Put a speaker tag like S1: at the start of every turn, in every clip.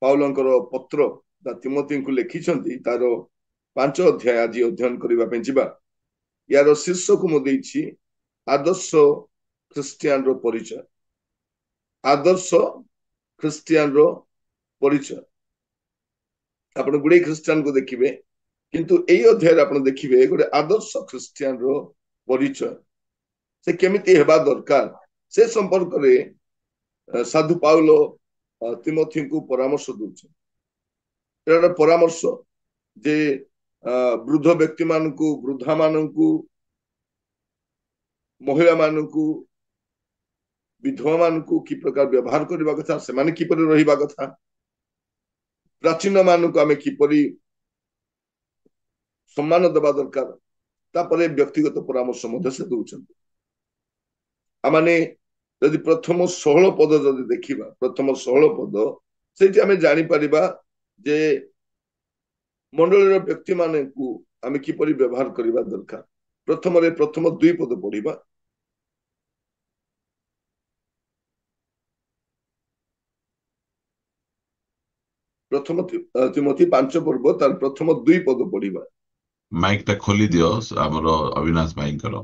S1: ପାଉଲଙ୍କର ପତ୍ର ତିମୋଥୀଙ୍କୁ ଲେଖିଛନ୍ତି ତାର 5 ଅଧ୍ୟାୟ ଆଜି ଅଧ୍ୟୟନ କରିବା ପାଇଁ ଯିବା। ୟାର ଶୀର୍ଷକୁ ମୁଁ ଦେଇଛି ଆଦର୍ଶ ଖ୍ରୀଷ୍ଟିଆନର ପରିଚୟ। ଆଦର୍ଶ ଖ୍ରୀଷ୍ଟିଆନର ପରିଚୟ। ଆପଣ ଗୁଡେ ଖ୍ରୀଷ୍ଟିଆନକୁ ଦେଖିବେ, କିନ୍ତୁ ଏଇ ଅଧ୍ୟାୟରେ ଆପଣ ଦେଖିବେ ଗୋଟେ ଆଦର୍ଶ ଖ୍ରୀଷ୍ଟିଆନର ପରିଚୟ। ସେ କେମିତି ହେବା ଦରକାର ସେ ସମ୍ପର୍କରେ ସାଧୁ ପାଉଲ ତିମୋଥୀଙ୍କୁ ପରାମର୍ଶ ଦଉଛନ୍ତି। ଏଟା ଗୋଟେ ପରାମର୍ଶ ଯେ ବୃଦ୍ଧ ବ୍ୟକ୍ତି ମାନଙ୍କୁ, ବୃଦ୍ଧା ମାନଙ୍କୁ, ମହିଳା ମାନଙ୍କୁ, ବିଧବା ମାନଙ୍କୁ କି ପ୍ରକାର ବ୍ୟବହାର କରିବା କଥା, ସେମାନେ କିପରି ରହିବା କଥା, ପ୍ରାଚୀନ ମାନଙ୍କୁ ଆମେ କିପରି ସମ୍ମାନ ଦେବା ଦରକାର, ତାପରେ ବ୍ୟକ୍ତିଗତ ପରାମର୍ଶ ମଧ୍ୟ ସେ ଦଉଛନ୍ତି। ଆମମାନେ ଯଦି ପ୍ରଥମ 16 ପଦ ଯଦି ଦେଖିବା, ପ୍ରଥମ 16 ପଦ ସେଇଠି ଆମେ ଜାଣିପାରିବା ଯେ ମଣ୍ଡଳୀର ବ୍ୟକ୍ତି ମାନଙ୍କୁ ଆମେ କିପରି ବ୍ୟବହାର କରିବା ଦରକାର। ପ୍ରଥମ 2 ପଦ ପଢିବା। ପ୍ରଥମ ତିମୋଥୀ 5 ପର୍ବ ତାର ପ୍ରଥମ 2 ପଦ ପଢିବା।
S2: ମାଇକ୍ ଟା ଖୋଲି ଦିଅ ଆମର ଅବିନାଶ ଭାଇଙ୍କର।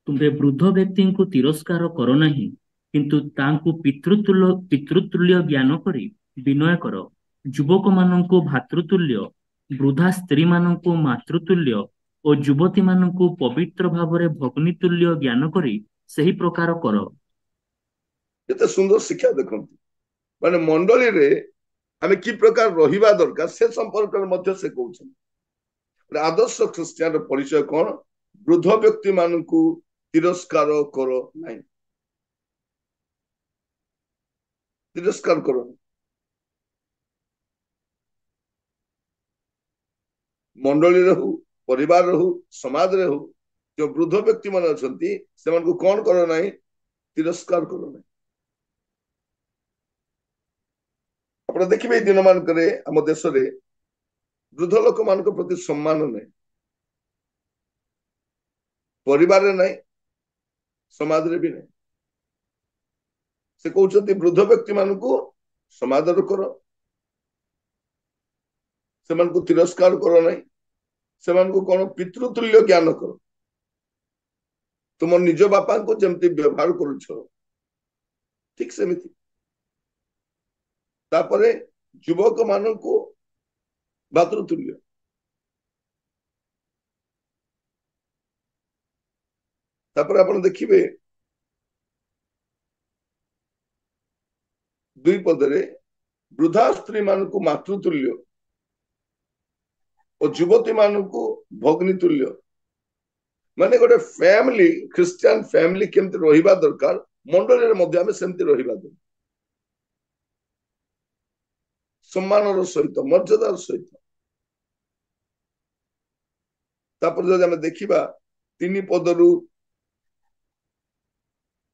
S3: ତୁମେ ବୃଦ୍ଧ ବ୍ୟକ୍ତିଙ୍କୁ ତିରସ୍କାର କର ନାହିଁ, କିନ୍ତୁ ତାଙ୍କୁ ପିତୃତୁଲ୍ୟ ଜ୍ଞାନ କରି ବିନୟ କର। ଯୁବକମାନଙ୍କୁ ଭାତୃତୁଲ୍ୟ, ବୃଦ୍ଧା ସ୍ତ୍ରୀମାନଙ୍କୁ ମାତୃତୁଲ୍ୟ ଓ ଯୁବତୀମାନଙ୍କୁ ପବିତ୍ର ଭାବରେ ଭଗ୍ନୀତୁଲ୍ୟ ଜ୍ଞାନ କରି ସେହି ପ୍ରକାର କର।
S1: କେତେ ସୁନ୍ଦର ଶିକ୍ଷା ଦେଖନ୍ତୁ। ମାନେ ମଣ୍ଡଳୀରେ ଆମେ କି ପ୍ରକାର ରହିବା ଦରକାର ସେ ସମ୍ପର୍କରେ ମଧ୍ୟ ସେ କହୁଛନ୍ତି। ଆଦର୍ଶ ଖ୍ରୀଷ୍ଟିଆନର ପରିଚୟ କଣ? ବୃଦ୍ଧ ବ୍ୟକ୍ତି ମାନଙ୍କୁ ତିରସ୍କାର କର ନାହିଁ। ତିରସ୍କାର କର। ମଣ୍ଡଳୀରେ ହଉ, ପରିବାରରେ ହଉ, ସମାଜରେ ହଉ, ଯୋଉ ବୃଦ୍ଧ ବ୍ୟକ୍ତି ମାନେ ଅଛନ୍ତି ସେମାନଙ୍କୁ କଣ କର ନାହିଁ? ତିରସ୍କାର କର ନାହିଁ। ଆପଣ ଦେଖିବେ ଏଇ ଦିନ ମାନଙ୍କରେ ଆମ ଦେଶରେ ବୃଦ୍ଧ ଲୋକମାନଙ୍କ ପ୍ରତି ସମ୍ମାନ ନାହିଁ, ପରିବାରରେ ନାହିଁ, ସମାଜରେ ବି ନାହିଁ। ସେ କହୁଛନ୍ତି ବୃଦ୍ଧ ବ୍ୟକ୍ତି ମାନଙ୍କୁ ସମାଦର କର, ସେମାନଙ୍କୁ ତିରସ୍କାର କର ନାହିଁ, ସେମାନଙ୍କୁ କଣ ପିତୃତୁଲ୍ୟ ଜ୍ଞାନ କର। ତୁମ ନିଜ ବାପାଙ୍କୁ ଯେମିତି ବ୍ୟବହାର କରୁଛ ଠିକ ସେମିତି। ତାପରେ ଯୁବକ ମାନଙ୍କୁ ଭାତୃତୁଲ୍ୟ। ତାପରେ ଆପଣ ଦେଖିବେ 2 ପଦରେ ବୃଦ୍ଧା ସ୍ତ୍ରୀ ମାନଙ୍କୁ ମାତୃତୁଲ୍ୟ ଓ ଯୁବତୀ ମାନଙ୍କୁ ଭଗ୍ନୀ ତୁଲ୍ୟ। ମାନେ ଗୋଟେ ଫ୍ୟାମିଲି, ଖ୍ରୀଷ୍ଟିଆନ ଫ୍ୟାମିଲି କେମିତି ରହିବା ଦରକାର, ମଣ୍ଡଳୀରେ ମଧ୍ୟ ଆମେ ସେମିତି ରହିବା ଦରକାର। ସମ୍ମାନର ସହିତ, ମର୍ଯ୍ୟାଦାର ସହିତ। ତାପରେ ଯଦି ଆମେ ଦେଖିବା 3 ପଦରୁ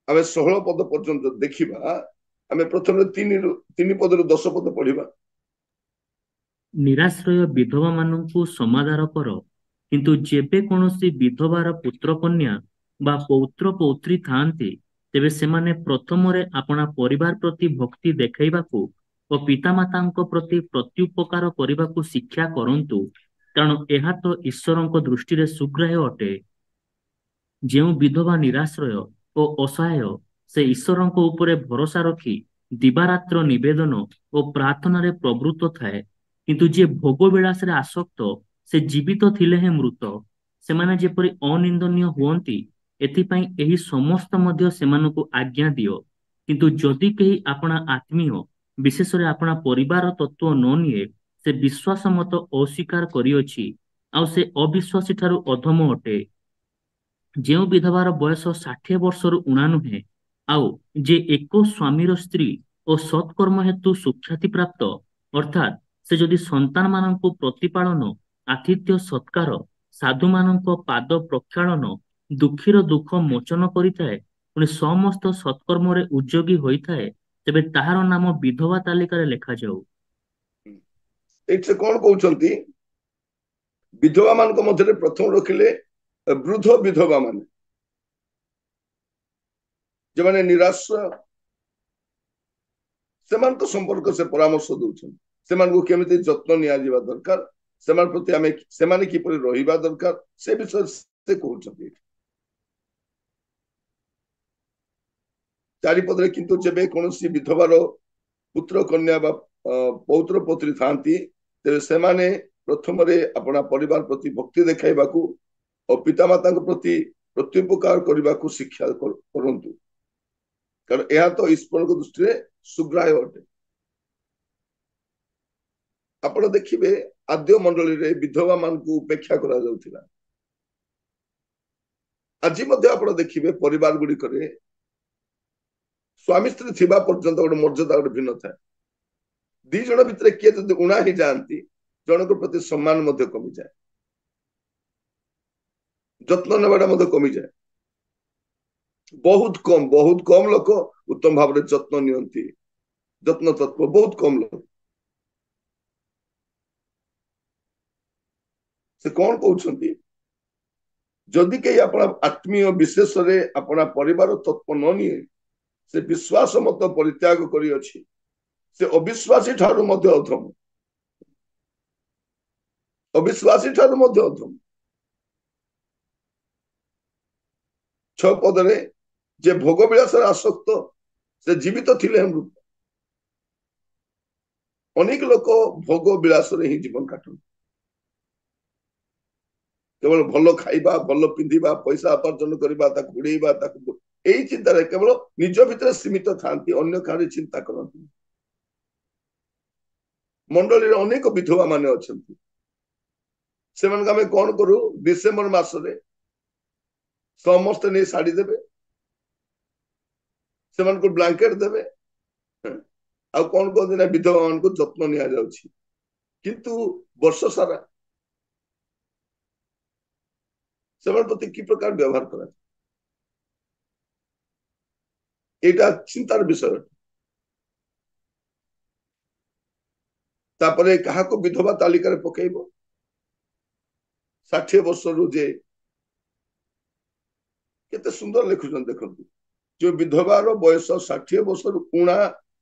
S1: ଆମେ 16 ପଦ ପର୍ଯ୍ୟନ୍ତ ଦେଖିବା, ଆମେ ପ୍ରଥମେ 3 ପଦରୁ 10 ପଦ ପଢିବା।
S3: ନିରାଶ୍ରୟ ବିଧବା ମାନଙ୍କୁ ସମାଦାର କର, କିନ୍ତୁ ଯେବେ କୌଣସି ବିଧବାର ପୁତ୍ର କନ୍ୟା ବା ପୌତ୍ର ପୌତ୍ରୀ ଥାଆନ୍ତି, ତେବେ ସେମାନେ ପ୍ରଥମରେ ଆପଣା ପରିବାର ପ୍ରତି ଭକ୍ତି ଦେଖାଇବାକୁ ଓ ପିତାମାତାଙ୍କ ପ୍ରତି ପ୍ରତ୍ୟୁପକାର କରିବାକୁ ଶିକ୍ଷା କରନ୍ତୁ, କାରଣ ଏହା ତ ଈଶ୍ୱରଙ୍କ ଦୃଷ୍ଟିରେ ସୁଗ୍ରାହ୍ୟ ଅଟେ। ଯେଉଁ ବିଧବା ନିରାଶ୍ରୟ ଓ ଅସହାୟ, ସେ ଈଶ୍ୱରଙ୍କ ଉପରେ ଭରସା ରଖି ଦିବାରାତ୍ର ନିବେଦନ ଓ ପ୍ରାର୍ଥନାରେ ପ୍ରବୃତ୍ତ ଥାଏ। କିନ୍ତୁ ଯିଏ ଭୋଗ ବିଳାସରେ ଆସକ୍ତ, ସେ ଜୀବିତ ଥିଲେ ହେଁ ମୃତ। ସେମାନେ ଯେପରି ଅନିନ୍ଦନୀୟ ହୁଅନ୍ତି, ଏଥିପାଇଁ ଏହି ସମସ୍ତ ମଧ୍ୟ ସେମାନଙ୍କୁ ଆଜ୍ଞା ଦିଅ। କିନ୍ତୁ ଯଦି କେହି ଆପଣା ଆତ୍ମୀୟ, ବିଶେଷରେ ଆପଣା ପରିବାର ତତ୍ତ୍ୱ ନ ନିଏ, ସେ ବିଶ୍ୱାସ ମତ ଅସ୍ୱୀକାର କରିଅଛି, ଆଉ ସେ ଅବିଶ୍ୱାସୀ ଠାରୁ ଅଧମ ଅଟେ। ଯେଉଁ ବିଧବାର ବୟସ 60 ବର୍ଷରୁ ଊଣା ନୁହେଁ, ଆଉ ଯେ ଏକ ସ୍ୱାମୀର ସ୍ତ୍ରୀ ଓ ସତ୍କର୍ମ ହେତୁ ସୁଖ୍ୟାତି ପ୍ରାପ୍ତ, ଅର୍ଥାତ୍ ସେ ଯଦି ସନ୍ତାନ ମାନଙ୍କୁ ପ୍ରତିପାଳନ, ଆତିଥ୍ୟ ସତ୍କାର, ସାଧୁମାନଙ୍କ ପାଦ ପ୍ରକ୍ଷାଳନ, ଦୁଃଖୀର ଦୁଃଖ ମୋଚନ କରିଥାଏ, ପୁଣି ସମସ୍ତ ସତ୍କର୍ମରେ ଉଦ୍ଯୋଗୀ ହୋଇଥାଏ, ତେବେ ତାହାର ନାମ ବିଧବା ତାଲିକାରେ ଲେଖାଯାଉ।
S1: ଏଇଠି ସେ କଣ କହୁଛନ୍ତି? ବିଧବା ମାନଙ୍କ ମଧ୍ୟରେ ପ୍ରଥମ ରଖିଲେ ବୃଦ୍ଧ ବିଧବା ମାନେ, जेमाने निराश्रय सेमानक संपर्क से परामर्श दउछन सेमानक केमिति जत्न निया जिबा दरकार सेमान प्रति आमे सेमाने किपरि रहिबा दरकार से विषय से कहउछन चारिपदरे किंतु जेबे कोनोसी विधवार पुत्र कन्या बा पौत्र पौत्री थांती तेरे सेमाने प्रथम रे अपना परिवार प्रति भक्ति देखाइबाकू और पितामाता प्रति प्रत्युपकार करने शिक्षा करंतु कारण यह तो ईश्वर दृष्टि में सुग्राह्य अटे आपण देखिबे आद्य मंडली रे विधवा मान को उपेक्षा करा जाउथिला आज मध्ये आपण देखिबे परिवार गुडी करे स्वामी स्त्री थिबा पर्यंत गोटे मर्यादा गोटे भिन्न था दी जन भितर किए जदि उणा ही जाती जनक प्रति सम्मान मध्ये कमी जाए जत्न नेबाटा मध्ये कमी जाए बहुत कम लोक उत्तम भाव में जत्न नियंती जत्न तत्व बहुत कम लोग से कौन कहउछंती जदि कहीं अपना आत्मीय विशेष रे अपना परिवार तत्व न निये से विश्वास मत परित्याग करी अछि से अविश्वासी ठारू मध्य अधम अविश्वासी ठारू मध्य अधम 6 पदरे जे भोग विलास आसक्त से जीवित थिले मृत अनेक लोक भोग विलास रे ही जीवन काटन केवल भल खाइबा भल पिंधिबा पैसा उपार्जन करबा ताकू उड़ेबा ताकू एई चिंता रे केवल निज भितर सीमित थांती अन्य कारे चिंता करंती मंडली रे अनेक विधवा माने अछंती सेमन का में कौन करू डिसेंबर मास रे समस्त ने साड़ी देबे सेमन को ब्लैंकेट देबे आ कौन को दिन विधवा मान को जत्न निया जाउछि किंतु वर्ष सारा सेमन प्रति की प्रकार व्यवहार करा एटा चिंतार विषय तापरे कहा को विधवा तालिका रे पकेइबो 60 वर्ष रु जे केते सुंदर लिखुछन देखंतु जो विधवार बयस 60 वर्ष रु उणा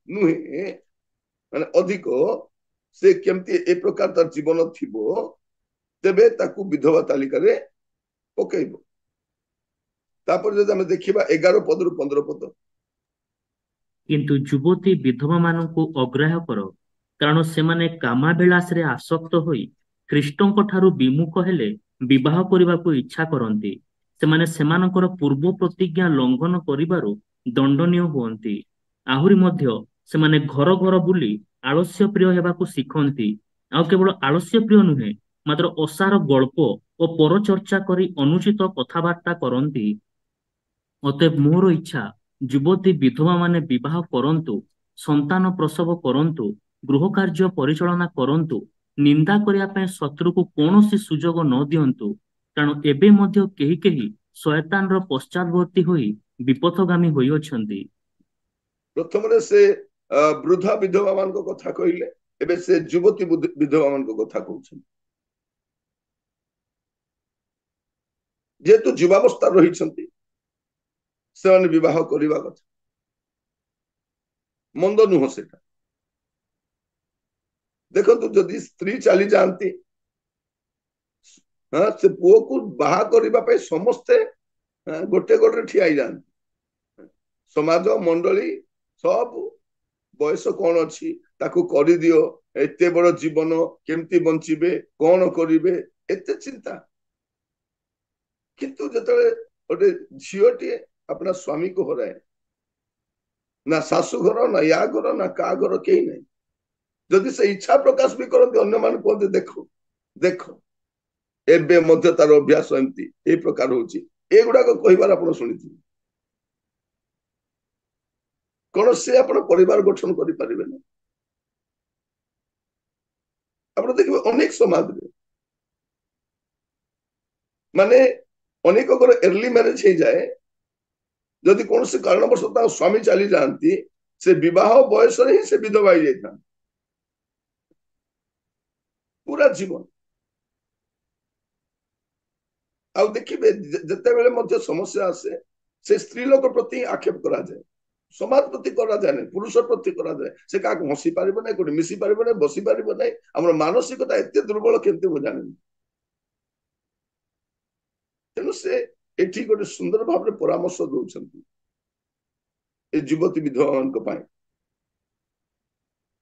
S1: नुहे माने अधिक से केमती ए प्रकार तार जीवन थिबो तेबे ताकू विधवा तालिका रे पकेइबो तापर जदि हम देखिबा 11 पद रु 15 पद
S3: किंतु युवती विधवा मानकु अग्राह्य कर कारण सेमाने कामाभिलाष रे आसक्त होई ख्रीष्टଙ୍କ ଠାରୁ विमुख हेले विवाह କରିବାକୁ इच्छा करନ୍ତି सेमाने सेमानकर पूर्व प्रतिज्ञा लंघन करिबारु दंडनीय हुअନ୍ତି आहुरी मध्य सेमाने घर घर बुली आलस्य प्रिय हेबाकु शिखନ୍ତି आ केवल आलस्य प्रिय नुहे मात्र असार गल्प और परचर्चा करी अनुचित कथाबार्ता करନ୍ତି अतएव मोर इच्छा युवती विधवा माने विवाह करंतु संतान प्रसव करंतु गृह कार्य परिचालना करंतु निंदा करिया पे शत्रु को कौनसी सुजोग न दियंतु कारण एबे मध्य केही केही शयतान रो पश्चातवर्ती होई विपथगामी होई अछंती
S1: प्रथम रे से वृद्धा विधवा मान को कथा कहिले एबे से युवती विधवा मान को कथा कहउछन जेतु जीवावस्था रहिछंती से विवाह करवा कथा मंद नुह सेटा देखो जदि स्त्री चली जाती हाँ से पुओ को बाहा करने समस्ते गोटे गोटे ठिया जाती समाज मंडली सब बयस कौन अच्छी ताकू कर दियो एते बड़ जीवन केमती बंचिबे कौन करिवे एते चिंता किंतु जतले गोटे झीओटी अपना स्वामी को हराए ना सासू घर ना या घर ना का घर कहीं नहीं जदि से इच्छा प्रकाश भी करते अन्य मान कहते देखो देखो एबे मध्य तार अभ्यास एमती ए प्रकार होची एगुडा को कहिबार आपण सुनिथि कोन से आपण परिवार गठन करि परिबे ना आपण देखिबे अनेक समाज रे माने अनेक को अर्ली मैरिज हो जाए जदि कौन से कारणवश स्वामी चली जाती से विवाह बयस ही से विधवा हो जाता पूरा जीवन आ देखिए जिते बेले मध्य समस्या आसे से स्त्री लोक प्रति आक्षेप करा जाए, समाज प्रति करा जाए नहीं, पुरुष प्रति करा जाए। से का हसी पारिबो नहीं, कोठी मिसी पारिबो नहीं, बसी पारिबो नहीं। हमर मानसिकता एते दुर्बल केमते मु जाने। तेणु से एठी गोटे सुंदर भाव रे परामर्श दउछंती ए युवती विधवा मानक पाए।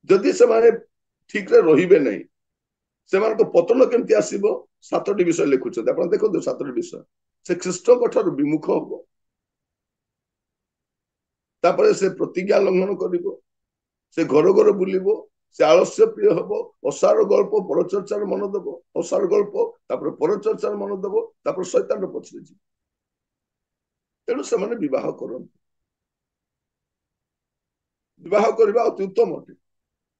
S1: जदि से माने ठीक रे रहिबे नहीं, से मानक पतन केमती आसीबो 7टी विषय लिखुछंती। आपण देखो 7टी विषय। से ख्रीष्ट कठर विमुख हो, तापर से प्रतिज्ञा लंघन करिवो, से घर घर बुलिबो, से आलस्य प्रिय हबो, असार गल्प परचर्चार मन देबो, असार गल्प तापर परचर्चार मन देबो, तापर शैतान रो पछरे जी। तेणु से माने विवाह करन, विवाह करबा अति उत्तम अटे।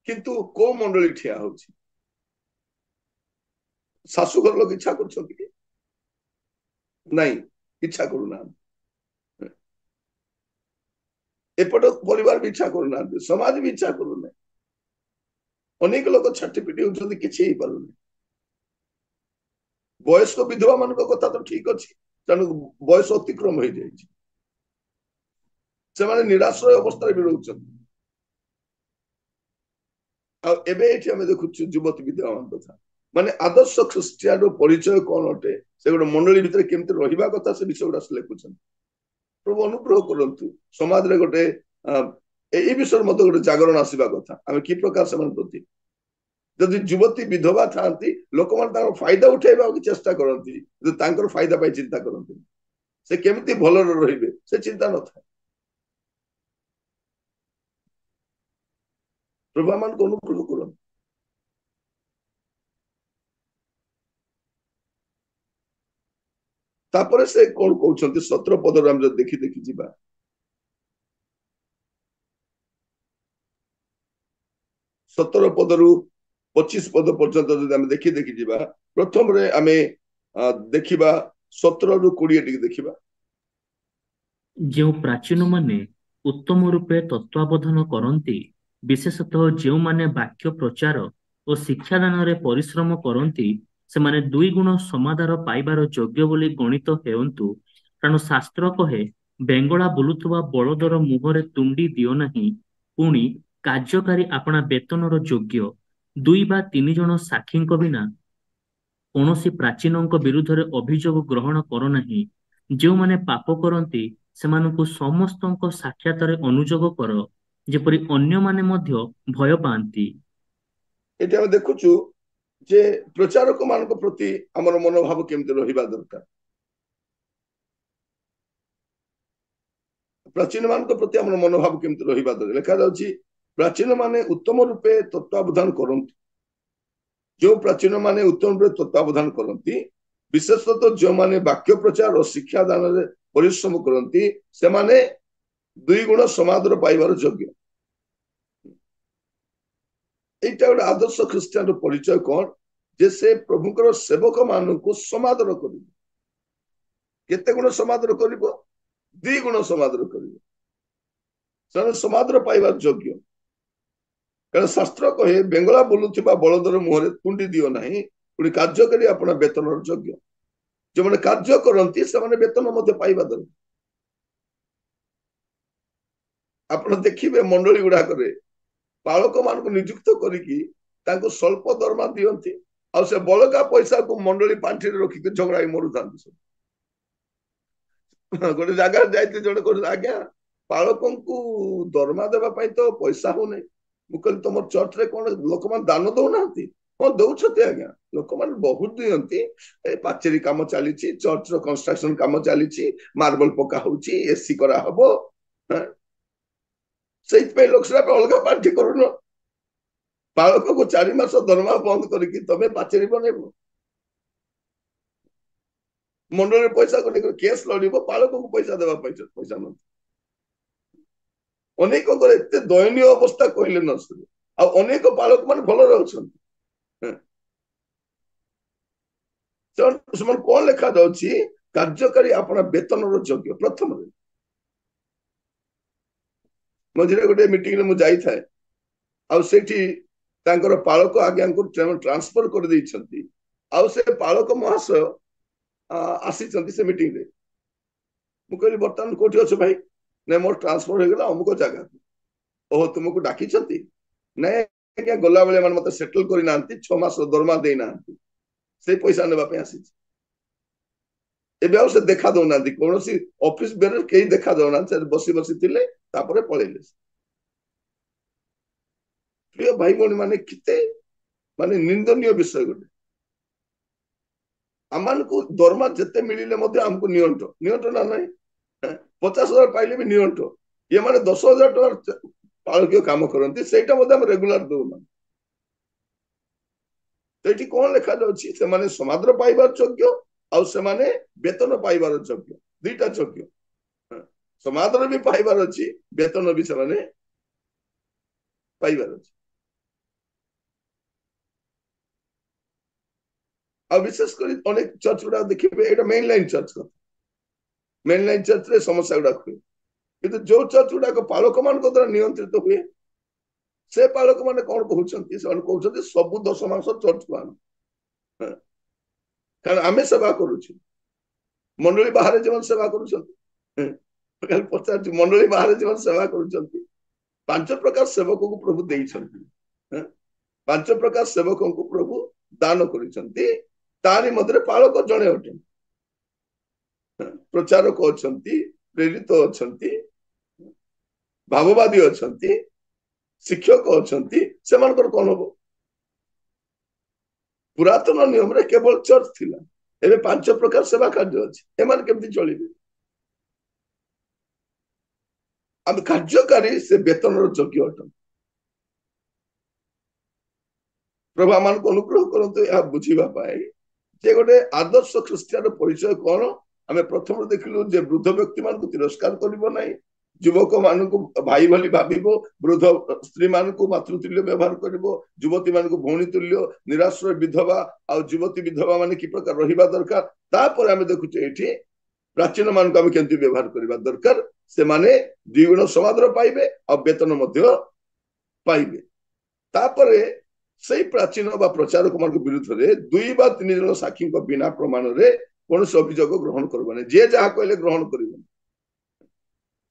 S1: किंतु को मंडली ठिया होछि, सासु घर लोक इच्छा करछंती कि नहीं, इच्छा करूना। एपट परिवार भी इच्छा करूना, समाज भी इच्छा करूना। अनेक लोक छाटी पिटी होछंती, किछि ही पारुनी। वयस्क विधवा मान कथा तो ठीक अच्छी, तेणु बयस अतिक्रम हो जाइए, से माने निराश्रय अवस्था भी रोचंती। एबे एठी हमें देखुछु युवती विधवा मान कथा, माने आदर्श ख्रिस्टियान रो परिचय कोन अटे, से गोटे मंडली भितर केमते रहिबा कथा से विषय गुडा लिखुछन। प्रभु अनुग्रह करंतु समाज रे गोटे एई विषय मते गोटे जागरण आसीबा कथा। आमे की प्रकार से मन प्रति जदि युवती विधवा थांती, लोक मान तार फायदा उठाइबा की चेष्टा करंती, तांकर फायदा पाई चिंता करंती, से केमती भल रहिबे से चिंता न था। प्रभु मान को अनुग्रह करन। तापर से कोन कहउछंती 17 पद रे हम जब देखि देखि जिबा, 17 पदरु 25 पद पर्यंत जदि हम देखि देखि जिबा, प्रथम रे आमे देखिबा 17 रु 20 टिक देखिबा।
S3: जो प्राचीन माने उत्तम रूपे तत्वावधान करती, विशेषतः जो माने वाक्य प्रचार और शिक्षादान रे परिश्रम करती, से माने 2 गुण समादार पाइबार योग्य बोली गणित हेउंतु। कारण शास्त्र कहे, बेंगला बुलुथुवा बलदर मुहरे तुंडी दियो नहीं, पुणी कार्यकारी आपणा वेतनर योग्य। 2 बा 3 जन साक्षींक बिना कौनसी प्राचीनों विरुद्ध अभियोग ग्रहण कर नहीं। जो माने पाप करती सेमानकु समस्तଙ୍କ साक्षातरे अनुयोग कर, जेपरि अन्य माने मध्य भय पांती।
S1: एटा हम देखुछु जे प्रचारक मानक प्रति हमर मनोभाव केमते रहिबा दरकार। प्राचीन मानक प्रति हमर मनोभाव केमते रहिबा दरकार। लेखा जाउछि प्राचीन माने उत्तम रूपे तत्वावधान करंती। जो प्राचीन माने उत्तम रूपे तत्वावधान करंती, विशेषतः जो माने वाक्य प्रचार और शिक्षा दान रे परिश्रम करंती, से माने 2 गुण समादर पाइबार योग्य। एटा गोटे आदर्श ख्रिस्टियान परिचय कौन, जे से प्रभुकर सेवक मान को समादर कर। केते गुण समादर कर? 2 गुण समादर कर, समादर पाइबार योग्य। कारण शास्त्र कहे, बेंगला बोलुथिबा बलदर मुहरे तुंडी दियो नहीं, पुणी कार्यकारी अपना वेतन योग्य। जो माने कार्य करंती से माने वेतन मध्य पाइबा दरकार। आपण देखिबे मंडली गुडा करे पालक मान को नियुक्त करिकी तांको स्वल्प दरमा दियंती, आ से बलका पैसा को मंडली पांठी रे रखी झगड़ा मरु थांती। सब गोटे जगह जाइते जड़े कर, आज्ञा पालकों को दरमा देवा पई तो पैसा हो नहीं। मु कहली तुम चर्च रे कोन लोक मान दान दउ नांती? हां दउछते आज्ञा, लोक मान बहुत दियंती। ए पाचेरी काम चलीची, चर्च रो कंस्ट्रक्शन काम चलीची, मार्बल पका होची, एसी करा हबो। सेइत पे लोक सब अलगा पार्टी करूनो, पालक को 4 मास दरमा बंद करके तमे पाचेरी बनेबो। मंडल पैसा को केस लड़ब, पालक को पैसा देवा पैसा न। अनेक एते दयनीय अवस्था कहले न सरे। आ अनेक पालक मान भल रहछन। कौन लिखा जाउछि? कार्यकारी अपना वेतन योग्य। प्रथम मझे गोटे मीटिंग में जाई थाए, आ सेठी तांकर पालक आज्ञा को ट्रांसफर कर देइछंती। आ से पालक महाशय आसी से मीटिंग रे ମୁଁ କହିଲି ବର୍ତ୍ତମାନ କୋଉଠି ଅଛ ଭାଇ? ନାଇଁ ମୋର ଟ୍ରାନ୍ସଫର ହେଇଗଲା ଅମୁକ ଜାଗାକୁ। ଓହୋ ତୁମକୁ ଡାକିଛନ୍ତି? ନାଇଁ ଆଜ୍ଞା ଗଲାବେଳେ ମାନେ ମତେ ସେଟଲ କରିନାହାନ୍ତି, 6 ମାସର ଦରମା ଦେଇନାହାନ୍ତି, ସେଇ ପଇସା ନେବା ପାଇଁ ଆସିଛି। ଏବେ ଆଉ ସେ ଦେଖା ଦଉନାହାନ୍ତି, କୌଣସି ଅଫିସ ବେରେ କେହି ଦେଖା ଦଉନାହାନ୍ତି, ସେ ବସି ବସି ଥିଲେ ତାପରେ ପଳେଇଲେ। ପ୍ରିୟ ଭାଇ ଭଉଣୀ ମାନେ କେତେ ମାନେ ନିନ୍ଦନୀୟ ବିଷୟ ଗୋଟେ। ଆମମାନଙ୍କୁ ଦରମା ଯେତେ ମିଳିଲେ ମଧ୍ୟ ଆମକୁ ନିଅଣ୍ଟ ନା ନାହିଁ? 50,000 ପାଇଲେ ବି ନିଅଣ୍ଟ। ଏମାନେ 10,000 ଟଙ୍କା ପାଳକୀୟ କାମ କରନ୍ତି, ସେଇଟା ମଧ୍ୟ ଆମେ ରେଗୁଲାର ଦଉନା। ଏଠି କଣ ଲେଖାଯାଉଛି? ସେମାନେ ସମାଦର ପାଇବାର ଯୋଗ୍ୟ, ଆଉ ସେମାନେ ବେତନ ପାଇବାର ଯୋଗ୍ୟ, ଦିଟା ଯୋଗ୍ୟ। ସମାଦର ବି ପାଇବାର ଅଛି, ବେତନ ବି ସେମାନେ ପାଇବାର ଅଛି। ଆଉ ବିଶେଷ କରି ଅନେକ ଚର୍ଚ୍ଚ ଗୁଡା ଦେଖିବେ, ଏଇଟା ମେନ୍ ଲାଇନ ଚର୍ଚ୍ଚ କଥା, ମେନ୍ ଲାଇନ ଚର୍ଚ୍ଚରେ ସମସ୍ୟା ଗୁଡାକ ହୁଏ। କିନ୍ତୁ ଯୋଉ ଚର୍ଚ୍ଚ ଗୁଡାକ ପାଳକ ମାନଙ୍କ ଦ୍ୱାରା ନିୟନ୍ତ୍ରିତ ହୁଏ, ସେ ପାଳକ ମାନେ କଣ କହୁଛନ୍ତି? ସେମାନେ କହୁଛନ୍ତି ସବୁ 10 ମାସ ଚର୍ଚ୍ଚକୁ ଆଣ, କାରଣ ଆମେ ସେବା କରୁଛୁ। ମଣ୍ଡଳୀ ବାହାରେ ଯେଉଁମାନେ ସେବା କରୁଛନ୍ତି, ଖାଲି ପଚାରୁଛି, ମଣ୍ଡଳୀ ବାହାରେ ଯେଉଁମାନେ ସେବା କରୁଛନ୍ତି, 5 ପ୍ରକାର ସେବକଙ୍କୁ ପ୍ରଭୁ ଦେଇଛନ୍ତି। 5 ପ୍ରକାର ସେବକଙ୍କୁ ପ୍ରଭୁ ଦାନ କରିଛନ୍ତି, ତାରି ମଧ୍ୟରେ ପାଳକ ଜଣେ ଅଟେ। ପ୍ରଚାରକ ଅଛନ୍ତି, ପ୍ରେରିତ ଅଛନ୍ତି, ଭାବବାଦୀ ଅଛନ୍ତି, ଶିକ୍ଷକ ଅଛନ୍ତି। ସେମାନଙ୍କର କଣ ହବ? ପୁରାତନ ନିୟମରେ କେବଳ ଚର୍ଚ୍ଚ ଥିଲା, ଏବେ 5 ପ୍ରକାର ସେବା କାର୍ଯ୍ୟ ଅଛି। ଏମାନେ କେମିତି ଚଳିବେ? ଆମେ କାର୍ଯ୍ୟକାରୀ ସେ ବେତନର ଯୋଗ୍ୟ ଅଟନ୍ତି। ପ୍ରଭୁ ଆମମାନଙ୍କୁ ଅନୁଗ୍ରହ କରନ୍ତୁ ଏହା ବୁଝିବା ପାଇଁ ଯେ ଗୋଟେ ଆଦର୍ଶ ଖ୍ରୀଷ୍ଟିଆନର ପରିଚୟ କଣ। ଆମେ ପ୍ରଥମରୁ ଦେଖିଲୁ ଯେ ବୃଦ୍ଧ ବ୍ୟକ୍ତି ମାନଙ୍କୁ ତିରସ୍କାର କରିବ ନାହିଁ, ଯୁବକ ମାନଙ୍କୁ ଭାଇ ଭଳି ଭାବିବ, ବୃଦ୍ଧ ସ୍ତ୍ରୀ ମାନଙ୍କୁ ମାତୃତୁଲ୍ୟ ବ୍ୟବହାର କରିବ, ଯୁବତୀ ମାନଙ୍କୁ ଭଉଣୀ ତୁଲ୍ୟ, ନିରାଶ୍ରୟ ବିଧବା ଆଉ ଯୁବତୀ ବିଧବା ମାନେ କି ପ୍ରକାର ରହିବା ଦରକାର। ତାପରେ ଆମେ ଦେଖୁଛୁ ଏଠି ପ୍ରାଚୀନ ମାନଙ୍କୁ ଆମେ କେମିତି ବ୍ୟବହାର କରିବା ଦରକାର। ସେମାନେ 2 ଗୁଣ ସମାଦର ପାଇବେ ଆଉ ବେତନ ମଧ୍ୟ ପାଇବେ। ତାପରେ ସେଇ ପ୍ରାଚୀନ ବା ପ୍ରଚାରକ ମାନଙ୍କ ବିରୁଦ୍ଧରେ 2 ବା 3 ଜଣ ସାକ୍ଷୀଙ୍କ ବିନା ପ୍ରମାଣରେ କୌଣସି ଅଭିଯୋଗ ଗ୍ରହଣ କରିବ ନାହିଁ। ଯିଏ ଯାହା କହିଲେ ଗ୍ରହଣ କରିବନି।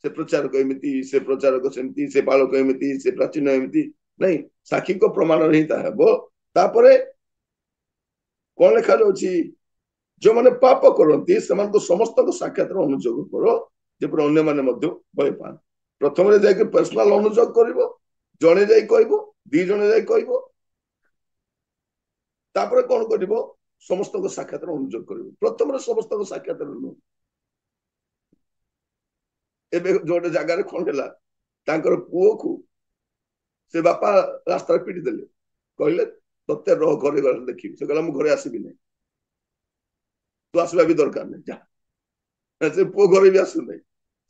S1: ସେ ପ୍ରଚାରକ ଏମିତି, ସେ ପ୍ରଚାରକ ସେମିତି, ସେ ପାଳକ ଏମିତି, ସେ ପ୍ରାଚୀନ ଏମିତି, ନାଇଁ, ସାକ୍ଷୀଙ୍କ ପ୍ରମାଣରେ ହିଁ ତାହା ହେବ। ତାପରେ କଣ ଲେଖାଯାଉଛି? ଯୋଉମାନେ ପାପ କରନ୍ତି ସେମାନଙ୍କୁ ସମସ୍ତଙ୍କ ସାକ୍ଷାତର ଅନୁଯୋଗ କର, ଯେପରି ଅନ୍ୟମାନେ ମଧ୍ୟ ଭୟ ପାଆନ୍ତି। ପ୍ରଥମରେ ଯାଇକି ପର୍ସନାଲ ଅନୁଯୋଗ କରିବ, ଜଣେ ଯାଇ କହିବ, 2 ଜଣ ଯାଇ କହିବ, ତାପରେ କଣ କରିବ? ସମସ୍ତଙ୍କ ସାକ୍ଷାତର ଅନୁଯୋଗ କରିବ। ପ୍ରଥମରେ ସମସ୍ତଙ୍କ ସାକ୍ଷାତର ନୁହଁ। ଏବେ ଯୋଉଟେ ଜାଗାରେ କଣ ହେଲା, ତାଙ୍କର ପୁଅକୁ ସେ ବାପା ରାସ୍ତାରେ ପିଟି ଦେଲେ, କହିଲେ ତତେ ରହ ଘରେ ଗଲେ ଦେଖିବି। ସେ କହିଲା ମୁଁ ଘରେ ଆସିବି ନାହିଁ, ତୁ ଆସିବା ବି ଦରକାର ନାହିଁ, ଯା। ସେ ପୁଅ ଘରେ ବି ଆସୁନାହିଁ,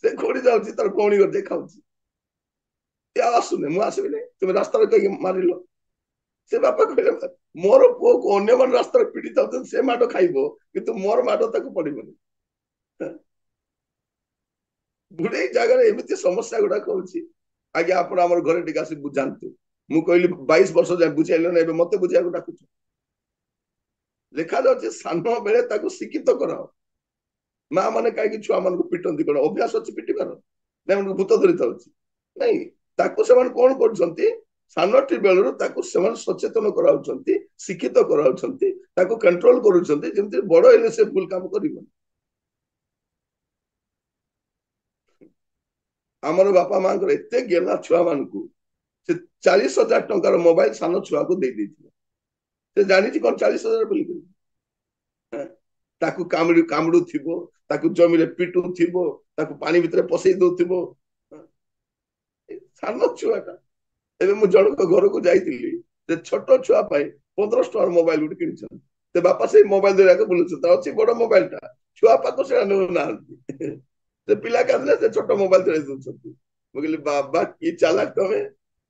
S1: ସେ ଖୋଡି ଯାଉଛି ତାର ଭଉଣୀ ଘରେ ଖାଉଛି, ଆଉ ଆସୁନି, ମୁଁ ଆସିବି ନାହିଁ, ତୁମେ ରାସ୍ତାରେ କହିକି ମାରିଲ। ସେ ବାପା କହିଲେ ମୋର ପୁଅକୁ ଅନ୍ୟମାନେ ରାସ୍ତାରେ ପିଟି ଯାଉଛନ୍ତି, ସେ ମାଡ ଖାଇବ, କିନ୍ତୁ ମୋର ମାଡ ତାକୁ ପଡିବନି। ଗୁଡେଇ ଜାଗାରେ ଏମିତି ସମସ୍ୟା ଗୁଡାକ ହଉଛି। ଆଜ୍ଞା ଆପଣ ଆମର ଘରେ ଟିକେ ଆସି ବୁଝାନ୍ତୁ। ମୁଁ କହିଲି 22 ବର୍ଷ ଯାଏ ବୁଝେଇଲ ନା, ଏବେ ମତେ ବୁଝିବାକୁ ଡାକୁଛ? ଲେଖାଯାଉଛି ସାନ ବେଳେ ତାକୁ ଶିକ୍ଷିତ କରାଅ। ମା ମାନେ କାହିଁକି ଛୁଆ ମାନଙ୍କୁ ପିଟନ୍ତି? କଣ ଅଭ୍ୟାସ ଅଛି ପିଟିବାର? ନାଇଁ ଭୂତ ଧରିତ ଅଛି? ନାଇଁ, ତାକୁ ସେମାନେ କଣ କରୁଛନ୍ତି? ସାନଟି ବେଳରୁ ତାକୁ ସେମାନେ ସଚେତନ କରାଉଛନ୍ତି, ଶିକ୍ଷିତ କରାଉଛନ୍ତି, ତାକୁ କଣ୍ଟ୍ରୋଲ କରୁଛନ୍ତି, ଯେମିତି ବଡ ହେଲେ ସେ ଭୁଲ କାମ କରିବନି। ଆମର ବାପା ମାଙ୍କର ଏତେ ଗେଲା ଛୁଆ ମାନଙ୍କୁ, ସେ 40,000 ଟଙ୍କାର ମୋବାଇଲ ସାନ ଛୁଆକୁ ଦେଇ ଦେଇଥିଲେ। ସେ ଜାଣିଛି କଣ 40,000 ବୋଲି? ତାକୁ କାମୁଡୁଥିବ, ତାକୁ ଜମିରେ ପିଟୁଥିବ, ତାକୁ ପାଣି ଭିତରେ ପଶେଇ ଦଉଥିବ। ସାନ ଛୁଆଟା। ଏବେ ମୁଁ ଜଣଙ୍କ ଘରକୁ ଯାଇଥିଲି, ସେ ଛୋଟ ଛୁଆ ପାଇଁ 1500 ଟଙ୍କାର ମୋବାଇଲ ଗୋଟେ କିଣିଛନ୍ତି। ସେ ବାପା ସେଇ ମୋବାଇଲ ଧରିବାକୁ ବୁଲୁଛନ୍ତି, ଅଛି ବଡ ମୋବାଇଲ ଟା, ଛୁଆ ପାଖ ସେଟା ନେଉନାହାନ୍ତି। ସେ ପିଲା କାନ୍ଦିଲେ ସେ ଛୋଟ ମୋବାଇଲ ଧରେଇ ଦଉଛନ୍ତି। ମୁଁ କହିଲି ବାବା କି ଚାଲାକ ତମେ।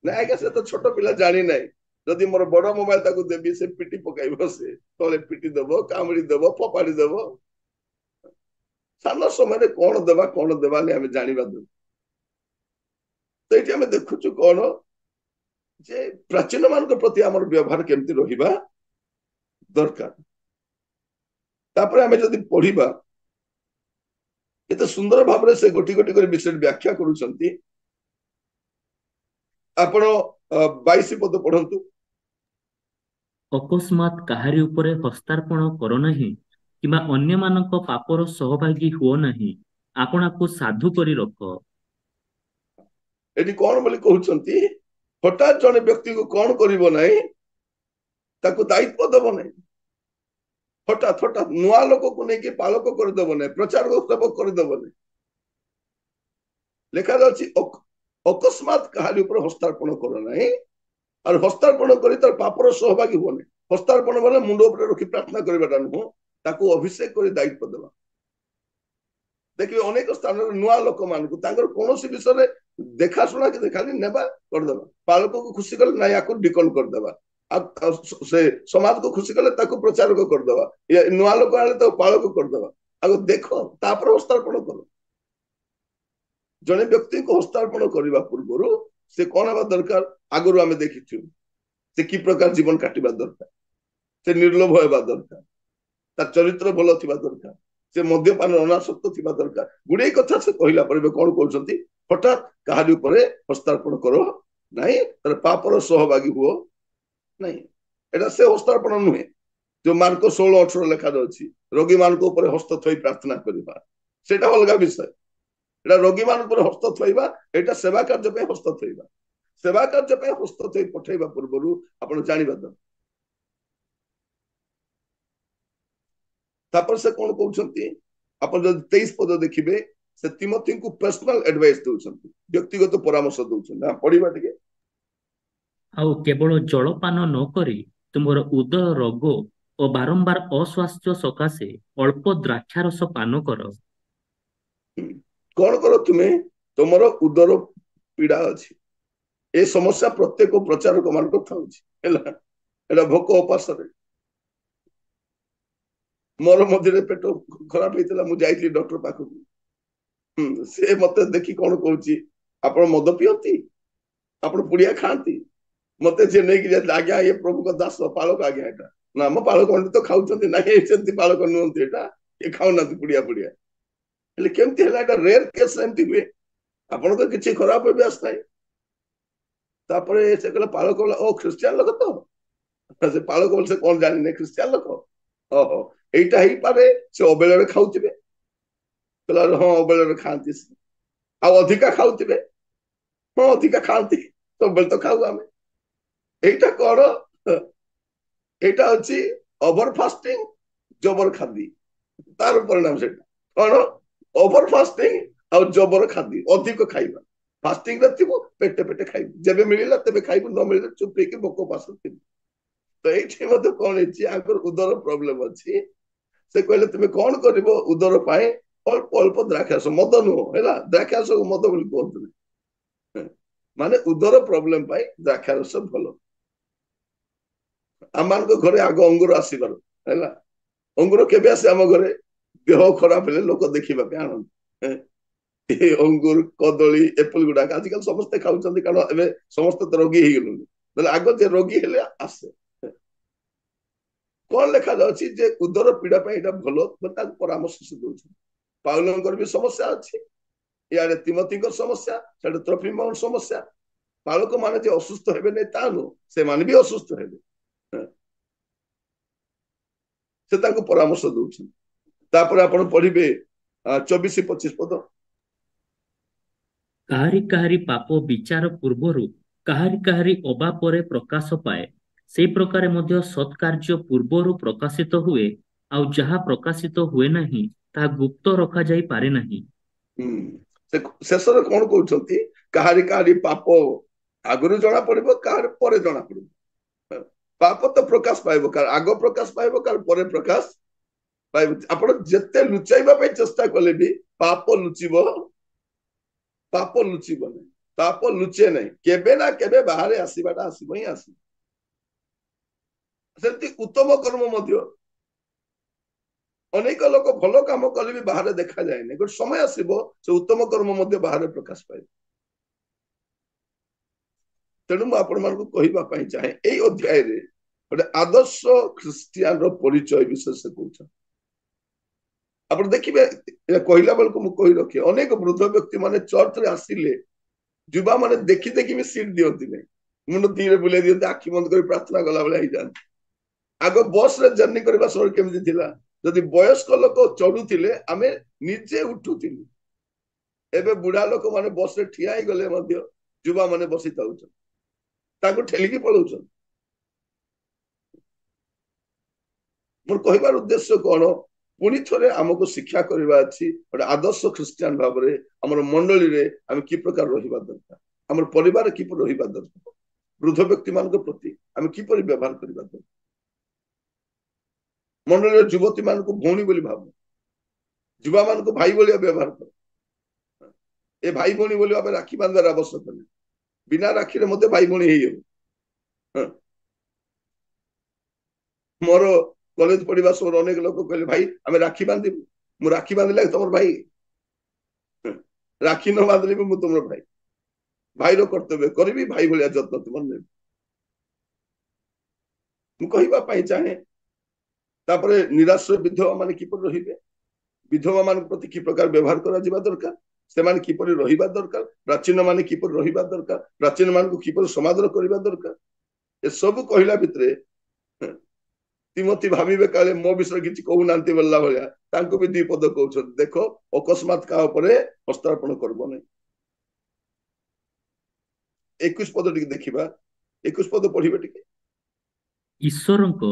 S1: ନାଇଁ ଆଜ୍ଞା ସେ ତ ଛୋଟ ପିଲା ଜାଣିନାହିଁ, ଯଦି ମୋର ବଡ ମୋବାଇଲ ତାକୁ ଦେବି ସେ ପିଟି ପକାଇବ, ସେ ତଳେ ପିଟି ଦବ, କାମୁଡି ଦବ, ଫୋପାଡି ଦବ। ସାନ ସମୟରେ କଣ ଦେବା କଣ ଦେବାନି ଆମେ ଜାଣିବା ଦରକାର। ତ ଏଠି ଆମେ ଦେଖୁଛୁ କଣ ଯେ ପ୍ରାଚୀନ ମାନଙ୍କ ପ୍ରତି ଆମର ବ୍ୟବହାର କେମିତି ରହିବା ଦରକାର। ତାପରେ ଆମେ ଯଦି ପଢିବା ଏତେ ସୁନ୍ଦର ଭାବରେ ସେ ଗୋଟି ଗୋଟି କରି ବିଷୟରେ ବ୍ୟାଖ୍ୟା କରୁଛନ୍ତି। ଆପଣ 22 ପଦ ପଢନ୍ତୁ।
S3: ଅକସ୍ମାତ୍ କାହାରି ଉପରେ ହସ୍ତାର୍ପଣ କର ନାହିଁ କିମ୍ବା ଅନ୍ୟମାନଙ୍କ ପାପର ସହଭାଗୀ ହୁଅ ନାହିଁ, ଆପଣାକୁ ସାଧୁ କରି ରଖ।
S1: ଏଠି କଣ ବୋଲି କହୁଛନ୍ତି? ହଠାତ୍ ଜଣେ ବ୍ୟକ୍ତିକୁ କଣ କରିବ ନାହିଁ, ତାକୁ ଦାୟିତ୍ୱ ଦବ ନାହିଁ। ହଠାତ୍ ହଠାତ୍ ନୂଆ ଲୋକକୁ ନେଇକି ପାଳକ କରିଦବ ନାହିଁ, ପ୍ରଚାରକ ସେବକ କରିଦବ ନାହିଁ। ଲେଖାଯାଉଛି ଅକସ୍ମାତ୍ କାହାରି ଉପରେ ହସ୍ତାର୍ପଣ କର ନାହିଁ, ଆଉ ହସ୍ତାର୍ପଣ କରି ତାର ପାପର ସହଭାଗୀ ହୁଅ ନାହିଁ। ହସ୍ତାର୍ପଣ ମାନେ ମୁଣ୍ଡ ଉପରେ ରଖି ପ୍ରାର୍ଥନା କରିବାଟା ନୁହଁ, ତାକୁ ଅଭିଷେକ କରି ଦାୟିତ୍ୱ ଦେବା। ଦେଖିବେ ଅନେକ ସ୍ଥାନରେ ନୂଆ ଲୋକମାନଙ୍କୁ ତାଙ୍କର କୌଣସି ବିଷୟରେ ଦେଖାଶୁଣା କି ଖାଲି ନେବା କରିଦେବା। ପାଳକକୁ ଖୁସି କଲେ ନାଇଁ ଆକୁ ଡିକନ କରିଦେବା, ଆଉ ସେ ସମାଜକୁ ଖୁସି କଲେ ତାକୁ ପ୍ରଚାରକ କରିଦେବା, ନୂଆ ଲୋକ ଆଣିଲେ ତାକୁ ପାଳକ କରିଦେବା। ଆଉ ଦେଖ ତାପରେ ହସ୍ତାର୍ପଣ କର। ଜଣେ ବ୍ୟକ୍ତିଙ୍କୁ ହସ୍ତାର୍ପଣ କରିବା ପୂର୍ବରୁ ସେ କଣ ହେବା ଦରକାର? ଆଗରୁ ଆମେ ଦେଖିଛୁ ସେ କି ପ୍ରକାର ଜୀବନ କାଟିବା ଦରକାର, ସେ ନିର୍ଲୋଭ ହେବା ଦରକାର, ତାର ଚରିତ୍ର ଭଲ ଥିବା ଦରକାର, ସେ ମଦ୍ୟପାନ ଅନାସକ୍ତ ଥିବା ଦରକାର। ଗୁଡିଏ କଥା ସେ କହିଲା ପରେ କଣ କହୁଛନ୍ତି? ହଠାତ୍ କାହାରି ଉପରେ ହସ୍ତାର୍ପଣ କର ନାହିଁ, ତାର ପାପର ସହଭାଗୀ ହୁଅ ନାହିଁ। ଏଟା ସେ ହସ୍ତାର୍ପଣ ନୁହେଁ ଯୋଉ ମାର୍କ 16-18 ଲେଖାଯାଉଛି ରୋଗୀ ମାନଙ୍କ ଉପରେ ହସ୍ତ ଥୋଇ ପ୍ରାର୍ଥନା କରିବା, ସେଟା ଅଲଗା ବିଷୟ। ଏଟା ରୋଗୀ ମାନଙ୍କ ଉପରେ ହସ୍ତ ଥୋଇବା, ଏଇଟା ସେବା କାର୍ଯ୍ୟ ପାଇଁ ହସ୍ତ ଥୋଇବା। ସେବା କାର୍ଯ୍ୟ ପାଇଁ ହସ୍ତ ଥୋଇ ପଠେଇବା ପୂର୍ବରୁ ଆପଣ ଜାଣିବା ଦରକାର। ତାପରେ ସେ କଣ କହୁଛନ୍ତି? ଆପଣ ଯଦି 23 ପଦ ଦେଖିବେ, ସେ ତିମୋଥୀଙ୍କୁ ପର୍ସନାଲ ଆଡଭାଇସ ଦଉଛନ୍ତି, ବ୍ୟକ୍ତିଗତ ପରାମର୍ଶ ଦଉଛନ୍ତି। ପଢିବା ଟିକେ।
S3: ଆଉ କେବଳ ଜଳପାନ ନ କରି ତୁମର ଉଦର ରୋଗ ଓ ବାରମ୍ବାର ଅସ୍ୱାସ୍ଥ୍ୟ ସକାଶେ ଅଳ୍ପ ଦ୍ରାକ୍ଷାରସ ପାନ କର।
S1: କଣ କର? ତୁମେ ତୁମର ଉଦର ପୀଡା ଅଛି, ଏ ସମସ୍ୟା ପ୍ରତ୍ୟେକ ପ୍ରଚାରକ ମାନଙ୍କ ଥାଉଛି ହେଲା। ଏଟା ଭୋକ ଉପାସରେ। ମୋର ମଝିରେ ପେଟ ଖରାପ ହେଇଥିଲା, ମୁଁ ଯାଇଥିଲି ଡକ୍ଟର ପାଖକୁ। ସେ ମତେ ଦେଖି କଣ କହୁଛି, ଆପଣ ମଦ ପିଅନ୍ତି, ଆପଣ ପୁଡିଆ ଖାଆନ୍ତି? ମତେ ଯିଏ ନେଇକି ଯାଇଥିଲେ, ଆଜ୍ଞା ଇଏ ପ୍ରଭୁଙ୍କ ଦାସ ପାଳକ ଆଜ୍ଞା। ଏଟା ନା ଆମ ପାଳକ ମାନେ ତ ଖାଉଛନ୍ତି, ନାହିଁ ସେମିତି ପାଳକ ନୁହନ୍ତି, ଏଟା ଏ ଖାଉନାହାନ୍ତି ପୁଡିଆ ପୁଡିଆ। ହେଲେ କେମିତି ହେଲା? ଏଟା ରେୟାର କେସ୍ ଏମିତି ହୁଏ, ଆପଣ ତ କିଛି ଖରାପ ଅଭ୍ୟାସ ନାହିଁ। ତାପରେ ସେ କହିଲା ପାଳକ ଓ ଖ୍ରୀଷ୍ଟିଆନ ଲୋକ ତ? ସେ ପାଳକ ବୋଲି ସେ କଣ ଜାଣିନି, ଖ୍ରୀଷ୍ଟିଆନ ଲୋକ। ଓହୋ, ଏଇଟା ହେଇପାରେ ସେ ଅବେଳରେ ଖାଉଥିବେ। କହିଲା ହଁ ଅବେଳରେ ଖାଆନ୍ତି। ଆଉ ଅଧିକା ଖାଉଥିବେ? ହଁ ଅଧିକା ଖାଆନ୍ତି, ସବୁବେଳେ ତ ଖାଉ ଆମେ। এইটা କଣ? এইটা হচ্ছে ওভার ফাস্টিং, জবর খাদ্য। তার পরিণাম সেটা କଣ? ଓଭର ଫାଷ୍ଟିଂ ଆଉ ଜବର ଖାଦ୍ୟ, ଅଧିକ ଖାଇବା। ଫାଷ୍ଟିଂ ରେ ଥିବ, ପେଟେ ପେଟେ ଖାଇବୁ, ଯେବେ ମିଳିଲା ତେବେ ଖାଇବୁ, ନ ମିଳିଲେ ଚୁପ ହେଇକି ଭୋକ ପାସ ଥିବୁ। ତ ଏଇଠି ମଧ୍ୟ କଣ ହେଇଛି, ଆଙ୍କର ଉଦର ପ୍ରୋବ୍ଲେମ ଅଛି। ସେ କହିଲେ ତୁମେ କଣ କରିବ ଉଦର ପାଇଁ? ଅଳ୍ପ ଅଳ୍ପ ଦ୍ରାକ୍ଷାରସ, ମଦ ନୁହଁ ହେଲା, ଦ୍ରାକ୍ଷାରସକୁ ମଦ ବୋଲି କୁହନ୍ତୁନି। ମାନେ ଉଦର ପ୍ରୋବ୍ଲେମ ପାଇଁ ଦ୍ରାକ୍ଷାରସ ଭଲ। ଆମମାନଙ୍କ ଘରେ ଆଗ ଅଙ୍ଗୁର ଆସିବାର ହେଲା। ଅଙ୍ଗୁର କେବେ ଆସେ ଆମ ଘରେ? ଦେହ ଖରାପ ହେଲେ ଲୋକ ଦେଖିବା ପାଇଁ ଆଣନ୍ତି। ଅଙ୍ଗୁର, କଦଳୀ, ଏପଲ ଗୁଡାକ ଆଜିକାଲି ସମସ୍ତେ ଖାଉଛନ୍ତି, କାରଣ ଏବେ ସମସ୍ତେ ତ ରୋଗୀ ହେଇଗଲେଣି। ନହେଲେ ଆଗ ଯେ ରୋଗୀ ହେଲେ ଆସେ। କଣ ଲେଖାଯାଉଛି ଯେ ଉଦର ପୀଡା ପାଇଁ ଏଇଟା ଭଲ, ତାକୁ ପରାମର୍ଶ ସେ ଦଉଛନ୍ତି। ପାଉଲଙ୍କର ବି ସମସ୍ୟା ଅଛି, ଇଆଡେ ତିମୋଥୀଙ୍କ ସମସ୍ୟା, ସିଆଡେ ତ୍ରୋଫିମର ସମସ୍ୟା। ପାଳକ ମାନେ ଯେ ଅସୁସ୍ଥ ହେବେ ନାହିଁ ତା ନୁହଁ, ସେମାନେ ବି ଅସୁସ୍ଥ ହେବେ। ସେ ତାଙ୍କୁ ପରାମର୍ଶ ଦଉଛନ୍ତି। ତାପରେ ଆପଣ ପଢିବେ 24-25 ପଦ।
S3: କାହାରି କାହାରି ପାପ ବିଚାର ପୂର୍ବରୁ କାହାରି କାହାରି ଅବାପରେ ପ୍ରକାଶ ପାଏ, ସେଇ ପ୍ରକାରେ ମଧ୍ୟ ସତ୍କାର୍ଯ୍ୟ ପୂର୍ବରୁ ପ୍ରକାଶିତ ହୁଏ, ଆଉ ଯାହା ପ୍ରକାଶିତ ହୁଏ ନାହିଁ ତାହା ଗୁପ୍ତ ରଖାଯାଇ ପାରେ ନାହିଁ।
S1: ଶେଷରେ କଣ କହୁଛନ୍ତି? କାହାରି କାହାରି ପାପ ଆଗରୁ ଜଣା ପଡିବ, କାହାର ପରେ ଜଣା ପଡିବ। ପାପ ତ ପ୍ରକାଶ ପାଇବ, କାହାର ଆଗ ପ୍ରକାଶ ପାଇବ, କାହାର ପରେ ପ୍ରକାଶ ପାଇବ। ଆପଣ ଯେତେ ଲୁଚାଇବା ପାଇଁ ଚେଷ୍ଟା କଲେ ବି ପାପ ଲୁଚିବ, ପାପ ଲୁଚିବ ନାହିଁ। ପାପ ଲୁଚେ ନାହିଁ, କେବେ ନା କେବେ ବାହାରେ ଆସିବାଟା ଆସିବ ହିଁ ଆସିବ। ସେମିତି ଉତ୍ତମ କର୍ମ ମଧ୍ୟ, ଅନେକ ଲୋକ ଭଲ କାମ କଲେ ବି ବାହାରେ ଦେଖାଯାଏନି, ଗୋଟେ ସମୟ ଆସିବ ସେ ଉତ୍ତମ କର୍ମ ମଧ୍ୟ ବାହାରେ ପ୍ରକାଶ ପାଇବ। ତେଣୁ ମୁଁ ଆପଣମାନଙ୍କୁ କହିବା ପାଇଁ ଚାହେଁ, ଏଇ ଅଧ୍ୟାୟରେ ଗୋଟେ ଆଦର୍ଶ ଖ୍ରୀଷ୍ଟିଆନର ପରିଚୟ ବିଷୟ ସେ କହୁଛନ୍ତି। ଆପଣ ଦେଖିବେ କହିଲା ବେଳକୁ ମୁଁ କହି ରଖେ ଅନେକ ବୃଦ୍ଧ ବ୍ୟକ୍ତି ମାନେ ଚର୍ଚ୍ଚରେ ଆସିଲେ ଯୁବା ମାନେ ଦେଖି ଦେଖି ବି ସିଟ୍ ଦିଅନ୍ତି ନାହିଁ, ମୁଣ୍ଡ ଧୀରେ ବୁଲେଇ ଦିଅନ୍ତି, ଆଖି ବନ୍ଦ କରି ପ୍ରାର୍ଥନା କଲା ଭଳିଆ ହେଇଯାନ୍ତି। ଆଗ ବସ ରେ ଜର୍ଣ୍ଣି କରିବା ସମୟରେ କେମିତି ଥିଲା, ଯଦି ବୟସ୍କ ଲୋକ ଚଢୁଥିଲେ ଆମେ ନିଜେ ଉଠୁଥିଲୁ। ଏବେ ବୁଢା ଲୋକ ମାନେ ବସ ରେ ଠିଆ ହେଇଗଲେ ମଧ୍ୟ ଯୁବା ମାନେ ବସି ଥାଉଛନ୍ତି, ତାଙ୍କୁ ଠେଲିକି ପଳଉଛନ୍ତି। ମୋର କହିବାର ଉଦ୍ଦେଶ୍ୟ କଣ, ପୁଣି ଥରେ ଆମକୁ ଶିକ୍ଷା କରିବା ଅଛି ଗୋଟେ ଆଦର୍ଶ ଖ୍ରୀଷ୍ଟିଆନ ଭାବରେ ଆମର ମଣ୍ଡଳୀରେ ଆମେ କି ପ୍ରକାର ରହିବା ଦରକାର, ଆମର ପରିବାର କିପରି ରହିବା ଦରକାର, ବୃଦ୍ଧ ବ୍ୟକ୍ତି ମାନଙ୍କ ପ୍ରତି ଆମେ କିପରି ବ୍ୟବହାର କରିବା ଦରକାର। ମଣ୍ଡଳୀର ଯୁବତୀ ମାନଙ୍କୁ ଭଉଣୀ ବୋଲି ଭାବୁ, ଯୁବା ମାନଙ୍କୁ ଭାଇ ଭଳିଆ ବ୍ୟବହାର କର। ଏ ଭାଇ ଭଉଣୀ ବୋଲି ଆମେ ରାକ୍ଷୀ ବାନ୍ଧିବାର ଆବଶ୍ୟକ ନାହିଁ, ବିନା ରାକ୍ଷୀରେ ମଧ୍ୟ ଭାଇ ଭଉଣୀ ହେଇଯାଉ। ମୋର କଲେଜ ପଢିବା ସମୟରେ ଅନେକ ଲୋକ କହିଲେ ଭାଇ ଆମେ ରାକ୍ଷୀ ବାନ୍ଧିବୁ, ମୁଁ ରାକ୍ଷୀ ବାନ୍ଧିଲେ ତମର ଭାଇ, ରାକ୍ଷୀ ନ ବାନ୍ଧିଲେ ବି ମୁଁ ତମର ଭାଇ, ଭାଇର କର୍ତ୍ତବ୍ୟ କରିବି, ଭାଇ ଭଳିଆ ଯତ୍ନ ତୁମର ନେବି। ମୁଁ କହିବା ପାଇଁ ଚାହେଁ ତାପରେ ନିରାଶ୍ରୟ ବିଧବା ମାନେ କିପରି ରହିବେ, ବିଧବା ମାନଙ୍କ ପ୍ରତି କି ପ୍ରକାର ବ୍ୟବହାର କରାଯିବା ଦରକାର, ସେମାନେ କିପରି ରହିବା ଦରକାର, ପ୍ରାଚୀନ ମାନେ କିପରି ରହିବା ଦରକାର, ପ୍ରାଚୀନ ମାନଙ୍କୁ କିପରି ସମାଦର କରିବା ଦରକାର, ଏସବୁ କହିଲା ଭିତରେ ତିମୋଥୀ ଭାବିବେ କାଳେ ମୋ ବିଷୟରେ କିଛି କହୁନାହାନ୍ତି ବୋଲିଲା ଭଳିଆ ତାଙ୍କୁ ବି ଦି ପଦ କହୁଛନ୍ତି, ଦେଖ ଅକସ୍ମାତ କାହା ଉପରେ ହସ୍ତାର୍ପଣ କରିବ ନାହିଁ। 21 ପଦ ଟିକେ ଦେଖିବା, 21 ପଦ ପଢିବେ ଟିକେ।
S3: ଈଶ୍ୱରଙ୍କ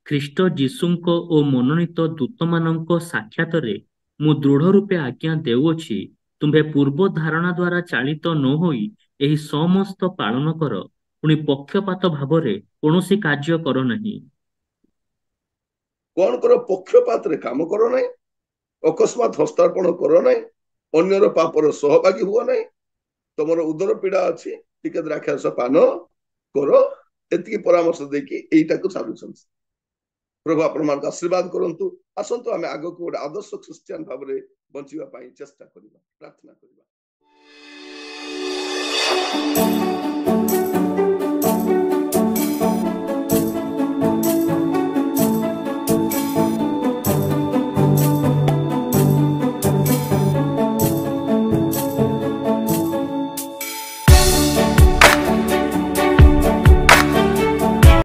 S3: ଖ୍ରୀଷ୍ଟ ଯୀଶୁଙ୍କ ଓ ମନୋନୀତ ଦୂତମାନଙ୍କ ସାକ୍ଷାତରେ ମୁଁ ଦୃଢ଼ ରୂପେ ଆଜ୍ଞା ଦେଉଅଛି, ତୁମ୍ଭେ ପୂର୍ବ ଧାରଣା ଦ୍ୱାରା ଚାଳିତ ନ ହୋଇ ଏହି ସମସ୍ତ ପାଳନ କର, ପୁଣି ପକ୍ଷପାତ ଭାବରେ କୌଣସି କାର୍ଯ୍ୟ କର ନାହିଁ।
S1: କଣ କର, ପକ୍ଷପାତରେ କାମ କର ନାହିଁ, ଅକସ୍ମାତ ହସ୍ତାର୍ପଣ କର ନାହିଁ, ଅନ୍ୟର ପାପର ସହଭାଗୀ ହୁଅ ନାହିଁ, ତମର ଉଦର ପୀଡା ଅଛି ଟିକେ ଦ୍ରାକ୍ଷାରସ ପାନ କର, ଏତିକି ପରାମର୍ଶ ଦେଇକି ଏଇଟାକୁ ସାରୁଛନ୍ତି। ପ୍ରଭୁ ଆପଣମାନଙ୍କୁ ଆଶୀର୍ବାଦ କରନ୍ତୁ। ଆସନ୍ତୁ ଆମେ ଆଗକୁ ଗୋଟେ ଆଦର୍ଶ ଖ୍ରୀଷ୍ଟିଆନ ଭାବରେ ବଞ୍ଚିବା ପାଇଁ ଚେଷ୍ଟା କରିବା, ପ୍ରାର୍ଥନା କରିବା।